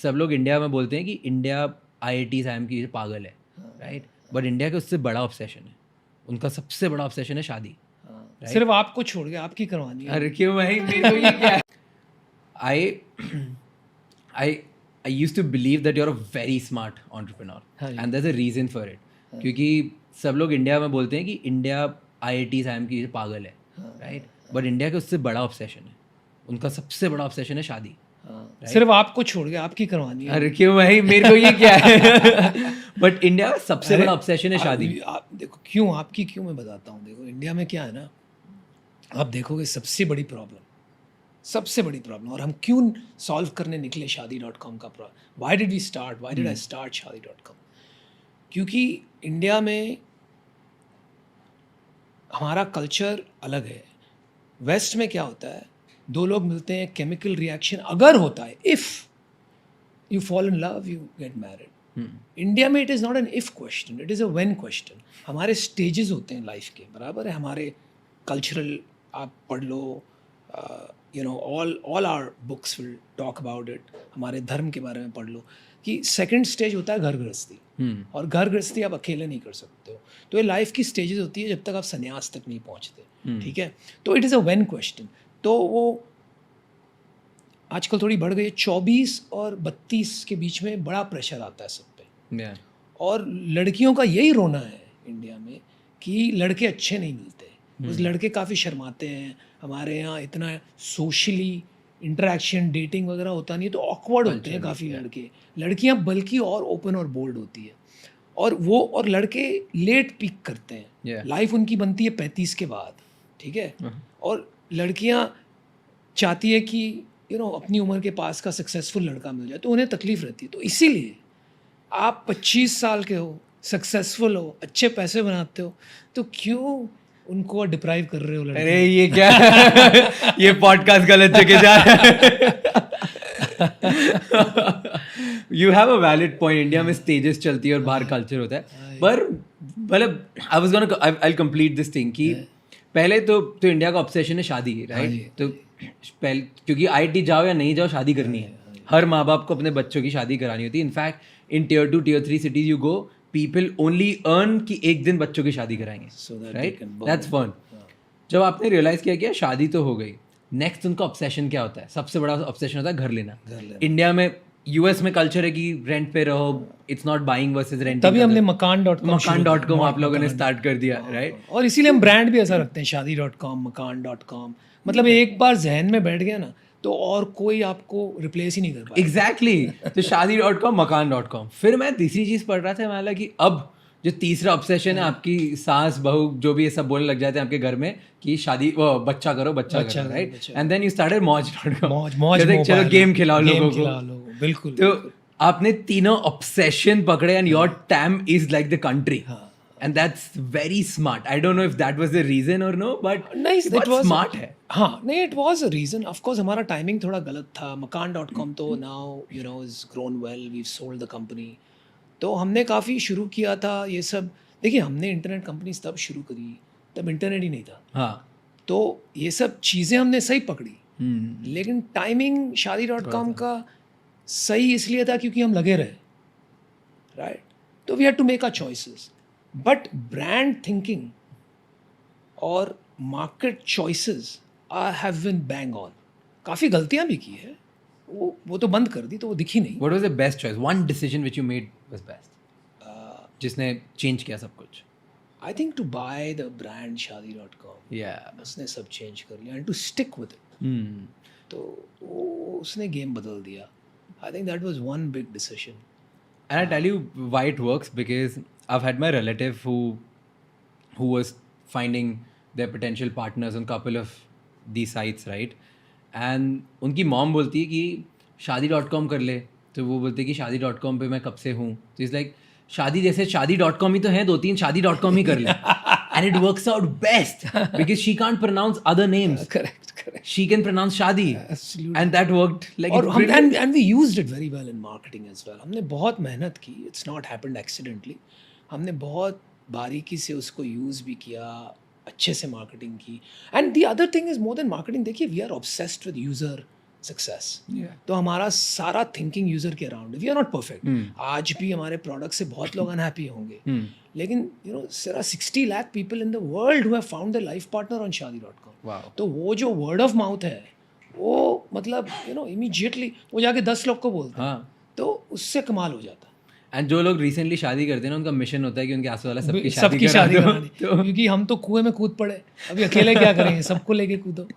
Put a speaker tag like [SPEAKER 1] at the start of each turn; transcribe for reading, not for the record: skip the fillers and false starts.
[SPEAKER 1] सब लोग इंडिया में बोलते हैं कि इंडिया IIT IIM की पागल है, राइट? बट इंडिया के उससे बड़ा ऑब्सेशन है, उनका सबसे बड़ा ऑब्सेशन है शादी। Right?
[SPEAKER 2] सिर्फ आपको छोड़ के आपकी करवानी है।
[SPEAKER 1] अरे क्यों भाई, मेरे को ये क्या I used to believe that you're a very smart entrepreneur and there's a reason for it, क्योंकि सब लोग इंडिया में बोलते हैं कि इंडिया IIT IIM की पागल है, राइट? बट इंडिया के उससे बड़ा ऑब्सेशन है, उनका सबसे बड़ा ऑब्सेशन है शादी।
[SPEAKER 2] सिर्फ आपको छोड़ के आपकी करवानी है।
[SPEAKER 1] अरे क्यों भाई, मेरे को ये क्या है बट इंडिया का सबसे बड़ा ऑब्सेशन है शादी।
[SPEAKER 2] आप देखो क्यों आपकी, क्यों मैं बताता हूँ। देखो इंडिया में क्या है ना, आप देखोगे सबसे बड़ी प्रॉब्लम और हम क्यों सॉल्व करने निकले शादी.com का problem. Why did we start, why did I start शादी.com? क्योंकि इंडिया में हमारा कल्चर अलग है। वेस्ट में क्या होता है, दो लोग मिलते हैं, केमिकल रिएक्शन अगर होता है, if you fall in love you get married. India में it is not an if question, it is a when question. हमारे स्टेजेस होते हैं लाइफ के, बराबर है। हमारे कल्चरल आप पढ़ लो, you know all our books will talk about it. हमारे धर्म के बारे में पढ़ लो कि सेकंड स्टेज होता है घर गृहस्थी, और घर गृहस्थी आप अकेले नहीं कर सकते हो। तो ये लाइफ की स्टेजेस होती है जब तक आप संन्यास तक नहीं पहुंचते, ठीक है? तो it is a when question. तो वो आजकल थोड़ी बढ़ गई है, 24 और 32 के बीच में बड़ा प्रेशर आता है सब पे। और लड़कियों का यही रोना है इंडिया में कि लड़के अच्छे नहीं मिलते। उस लड़के काफ़ी शर्माते हैं, हमारे यहाँ इतना सोशली इंटरेक्शन डेटिंग वगैरह होता नहीं है, तो ऑकवर्ड होते हैं काफ़ी लड़के। लड़कियाँ बल्कि और ओपन और बोल्ड होती है, और लड़के लेट पीक करते हैं। लाइफ उनकी बनती है 35 के बाद, ठीक है? और लड़कियाँ चाहती है कि अपनी उम्र के पास का सक्सेसफुल लड़का मिल जाए, तो उन्हें तकलीफ रहती है। तो इसीलिए आप 25 साल के हो, सक्सेसफुल हो, अच्छे पैसे बनाते हो, तो क्यों उनको डिप्राइव कर रहे हो लड़के?
[SPEAKER 1] अरे ये क्या ये पॉडकास्ट गलत जगह जा रहा है। You have a valid point. India में स्टेजेस चलती है और बाहर कल्चर होता है, पर मतलब आई कंप्लीट दिस थिंग कि पहले तो इंडिया का ऑब्सेशन है शादी, राइट? तो पहले क्योंकि IIT जाओ या नहीं जाओ, शादी करनी है। हर माँ बाप को अपने बच्चों की शादी करानी होती है। In fact in Tier 2 Tier 3 cities you go, people only earn कि एक दिन बच्चों की शादी कराएंगे, राइट? That's fun. जब आपने रियलाइज किया कि शादी तो हो गई, नेक्स्ट उनका ऑब्सेशन क्या होता है? सबसे बड़ा ऑब्सेशन होता है घर लेना। इंडिया में, US में कल्चर है कि रेंट पे रहो, it's not buying versus renting.
[SPEAKER 2] तभी हमने मकान.com
[SPEAKER 1] आप लोगों ने स्टार्ट कर दिया, राइट?
[SPEAKER 2] और इसीलिए हम ब्रांड भी ऐसा रखते हैं, शादी.com, मकान.com। मतलब एक बार जहन में बैठ गया ना, तो और कोई आपको रिप्लेस ही नहीं कर पाएगा।
[SPEAKER 1] एग्जैक्टली। तो शादी.com, मकान.com। फिर मैं तीसरी चीज पढ़ रहा था, मैं कि अब जो तीसरा ऑब्सेशन है, आपकी सास बहू जो भी ये सब बोलने लग जाते हैं आपके घर में कि शादी, वो बच्चा करो, right? And then you started मौज.com। चलो गेम खिलाओ लोगों को।
[SPEAKER 2] बिल्कुल।
[SPEAKER 1] तो आपने तीनों ऑब्सेशन पकड़े and your team is like the country, and that's very smart. I don't know if that was the reason और नो, बट
[SPEAKER 2] नहीं, इट वाज
[SPEAKER 1] स्मार्ट है।
[SPEAKER 2] हाँ, नहीं, it was a reason. Of course हमारा timing थोड़ा गलत था। मकान.com तो now is grown well, we sold the company. तो हमने काफ़ी शुरू किया था ये सब। देखिए, हमने इंटरनेट कंपनीज तब शुरू करी, तब इंटरनेट ही नहीं था।
[SPEAKER 1] हाँ,
[SPEAKER 2] तो ये सब चीज़ें हमने सही पकड़ी, लेकिन टाइमिंग शादी.com का सही इसलिए था क्योंकि हम लगे रहे, राइट? तो we had to make our choices. But brand thinking और market choices have been bang on. काफ़ी गलतियाँ भी की है, वो तो बंद कर दी, तो वो दिखी नहीं।
[SPEAKER 1] What was the best choice? One decision which you made was best. जिसने चेंज किया सब कुछ।
[SPEAKER 2] I think to buy the brand शादी.com,
[SPEAKER 1] Yeah.
[SPEAKER 2] उसने सब चेंज कर लिया, and to stick with it. तो उसने गेम बदल दिया। I think that was one big decision.
[SPEAKER 1] And I tell you why it works, because I've had my relative who was finding their potential partners on couple of these sites, right? And उनकी mom बोलती है कि शादी.com कर ले, तो वो बोलते हैं कि शादी.com पे मैं कब से हूँ। तो इट्स लाइक शादी जैसे शादी.com ही तो है, 2-3 शादी.com ही कर ले। And it works out best because she can't pronounce other names.
[SPEAKER 2] Correct.
[SPEAKER 1] She can pronounce Shadi.
[SPEAKER 2] Absolutely.
[SPEAKER 1] And that worked like
[SPEAKER 2] और and we used it very well in marketing as well. हमने बहुत मेहनत की, it's not happened accidentally. हमने बहुत बारीकी से उसको यूज़ भी किया, अच्छे से मार्केटिंग की। And the other thing is more than marketing, देखिए, we are obsessed with user success. तो हमारा सारा थिंकिंग यूजर के around, we are not perfect. आज भी हमारे प्रोडक्ट से बहुत लोग अनहैप्पी होंगे, लेकिन you know there are 60 lakh people in the world who have found their life partner on shaadi.com।
[SPEAKER 1] Wow.
[SPEAKER 2] तो वो जो वर्ड ऑफ माउथ है वो मतलब यू नो इमीडिएटली वो जाके 10 लोग को बोलते हैं,
[SPEAKER 1] हाँ।
[SPEAKER 2] तो उससे कमाल हो जाता है।
[SPEAKER 1] एंड जो लोग रिसेंटली शादी करते हैं ना, उनका मिशन होता है कि उनके आसपास वाला सबकी
[SPEAKER 2] सबकी
[SPEAKER 1] शादी
[SPEAKER 2] शादी
[SPEAKER 1] करा दो।
[SPEAKER 2] करानी, क्योंकि हम तो कुएं में कूद पड़े, अभी अकेले क्या करेंगे, सबको लेके कूदो।